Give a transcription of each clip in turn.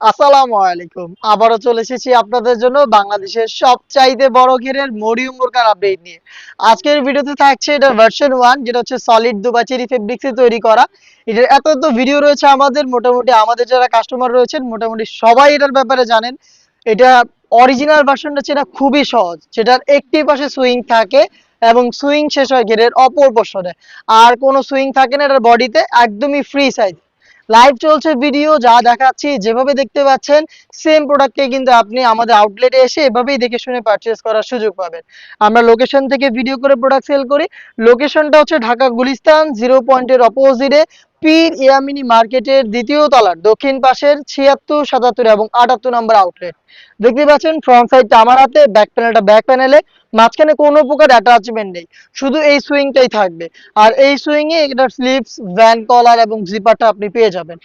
আসসালামু আলাইকুম। আবারও চলে এসেছি আপনাদের জন্য বাংলাদেশের সবচাইতে বড় ঘেরের মরিয়ম বোরকার আপডেট নিয়ে। আজকের ভিডিওতে থাকছে এটার ভার্সন 1 যেটা হচ্ছে সলিড দুবাই চেরি ফেব্রিক্সে তৈরি করা। এটার এত ভিডিও রয়েছে মোটামুটি আমাদের যারা কাস্টমার রয়েছেন মোটামুটি সবাই এটার ব্যাপারে জানেন। এটা অরিজিনাল ভার্সনটা চেনা খুবই সহজ। যেটার একটি পাশে সুইং থাকে এবং সুইং শেষ হয় ঘেরের অপর পশনে। আর কোনো সুইং থাকে না এটার বডিতে, একদমই ফ্রি সাইজ। লাইভ চলছে ভিডিও, যা দেখাচ্ছি যেভাবে দেখতে পাচ্ছেন সেম প্রোডাক্টে কিন্তু আপনি আমাদের আউটলেটে এসে এভাবেই দেখে শুনে পারচেজ করার সুযোগ পাবেন। আমরা লোকেশন থেকে ভিডিও করে প্রোডাক্ট সেল করি। লোকেশনটা হচ্ছে ঢাকা গুলিস্তান 0 পয়েন্টের অপোজিটে পীর ইয়ামিনী মার্কেটের দ্বিতীয় তলার দক্ষিণ পাশের 76, 77 এবং 78 নম্বর আউটলেট। দেখতে পাচ্ছেন ফ্রন্ট সাইডটা আমার হাতে, ব্যাক প্যানেলটা ব্যাক প্যানেলে, মাঝখানে কোনো প্রকার অ্যাটাচমেন্ট নেই, শুধু এই সুইংটাই থাকবে। আর এই সুইং এ এটার স্লিপস, ভ্যান কলার এবং জিপারটা আপনি পেয়ে যাবেন।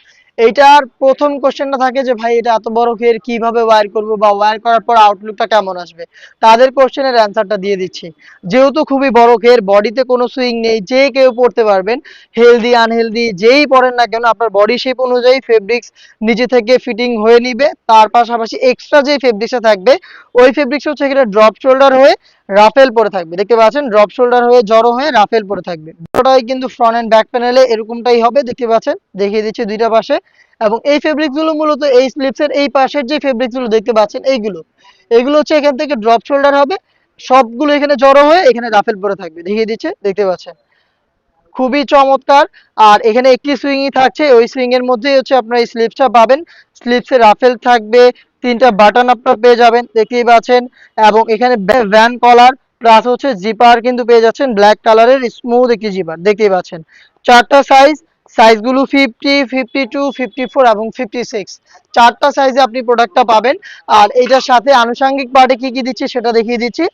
এইটার প্রথম কোশ্চেনটা থাকে যে ভাই এটা এত বড় ঘের কিভাবে ওয়্যার করব বা ওয়্যার করার পর আউটলুকটা কেমন আসবে। তাদের কোশ্চেনের অ্যান্সারটা দিয়ে দিচ্ছি। যেহেতু খুবই বড় ঘের, বডিতে কোনো সুইং নেই, যে কেউ পড়তে পারবেন, হেলদি আনহেলদি যেই পড়েন না কেন আপনার বডি শেপ অনুযায়ী ফেব্রিক্স নিচে থেকে ফিটিং হয়ে নিবে। তার পাশাপাশি এক্সট্রা যে ফেব্রিক্সটা থাকবে ওই ফেব্রিক্স হচ্ছে এখানে ড্রপ শোল্ডার হয়ে রাফেল পরে থাকবে। দেখতে পাচ্ছেন ড্রপ শোল্ডার হয়ে জড়ো হয়ে রাফেল পরে থাকবে। পুরোটাই কিন্তু ফ্রন্ট এন্ড ব্যাক প্যানেলে এরকমটাই হবে। দেখতে পাচ্ছেন, দেখিয়ে দিচ্ছি দুইটা পাশে। এবং এই ফেব্রিক্স গুলো মূলত এই স্লিপসের এই পাশের যে ফেব্রিক্স গুলো দেখতে পাচ্ছেন এইগুলো এগুলো হচ্ছে এখান থেকে ড্রপ শোল্ডার হবে, সবগুলো এখানে জড়ো হয়ে এখানে রাফেল পরে থাকবে। দেখিয়ে দিচ্ছে, দেখতে পাচ্ছেন খুবই চমৎকার। আর এখানে একটি সুইংই থাকছে, ওই সুইং এর মধ্যেই হচ্ছে আপনার এই স্লিপসটা পাবেন। স্লিপসে রাফেল থাকবে, তিনটা বাটন আপনারা পেয়ে যাবেন, দেখতেই পাচ্ছেন। এবং এখানে ভ্যান কলার প্লাস হচ্ছে জিপার কিন্তু পেয়ে যাচ্ছেন, ব্ল্যাক কালারের স্মুথ একটি জিপার দেখতেই পাচ্ছেন। চারটা সাইজগুলো 50, 52, 54 এবং 56, চারটা সাইজে আপনি প্রোডাক্টটা পাবেন। আর এটার সাথে আনুষঙ্গিক পার্টে কি কি দিচ্ছি সেটা দেখিয়ে দিচ্ছি।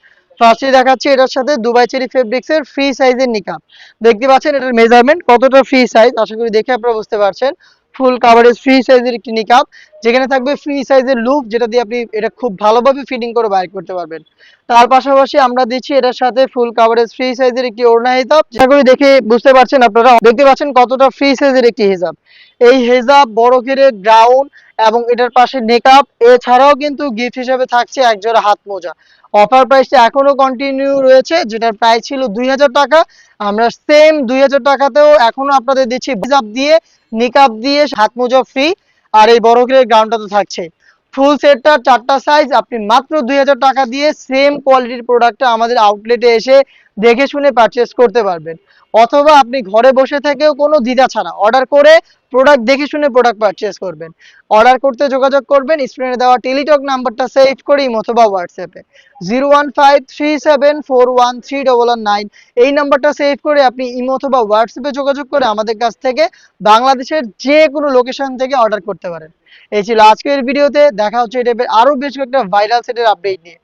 ফার্স্টে দেখাচ্ছি এটার সাথে দুবাই চেরি ফেব্রিক্সের ফ্রি সাইজের নিকাব। দেখতে পাচ্ছেন এটার মেজারমেন্ট কতটা ফ্রি সাইজ, আশা করি দেখে আপনারা বুঝতে পারছেন। ফুল কাভারেজ ফ্রি সাইজের একটি নিকাব, যেখানে থাকবে ফ্রি সাইজের লুপ, যেটা দিয়ে আপনি এটা খুব ভালোভাবে ফিটিং করে বাইর করতে পারবেন। তার পাশাপাশি আমরা দিচ্ছি এটার সাথে ফুল কাভারেজ ফ্রি সাইজের একটি ওড়না হিজাব। আশা করি দেখে বুঝতে পারছেন আপনারা, দেখতে পাচ্ছেন কতটা ফ্রি সাইজের একটি হিজাব। এই হিজাব বড় ঘেরের গ্রাউন্ড এবং এটার পাশে নেকআপ, এছাড়াও কিন্তু গিফট হিসেবে থাকছে এক জোড়া হাত মোজা। অফার প্রাইসটা এখনো কন্টিনিউ রয়েছে, যেটার প্রাইস ছিল 2000 টাকা। আমরা সেম 2000 টাকাতেও এখনো আপনাদের দিচ্ছি হিজাব দিয়ে, নিকাব দিয়ে, হাত মোজা ফ্রি। আর এই বড় ঘেরের গ্রাউন্ডটা তো থাকছে। ফুল সেটটা চারটা সাইজ আপনি মাত্র 2000 টাকা দিয়ে সেম কোয়ালিটির প্রোডাক্টটা আমাদের আউটলেটে এসে দেখে শুনে পারচেস করতে পারবেন। অথবা আপনি ঘরে বসে থেকেও কোনো দ্বিধা ছাড়া অর্ডার করে প্রোডাক্ট দেখে শুনে প্রোডাক্ট পারচেস করবেন। অর্ডার করতে যোগাযোগ করবেন স্ক্রিনে দেওয়া টেলিটক নাম্বারটা সেভ করে ইমো অথবা হোয়াটসঅ্যাপে 01537413139 এই নাম্বারটা সেভ করে আপনি ইমো অথবা হোয়াটসঅ্যাপে যোগাযোগ করে আমাদের কাছ থেকে বাংলাদেশের যে কোনো লোকেশন থেকে অর্ডার করতে পারেন। এই ছিল আজকের ভিডিওতে, দেখা হচ্ছে এই টাইপের আরো বেশ কয়েকটা ভাইরাল সেটের আপডেট নিয়ে।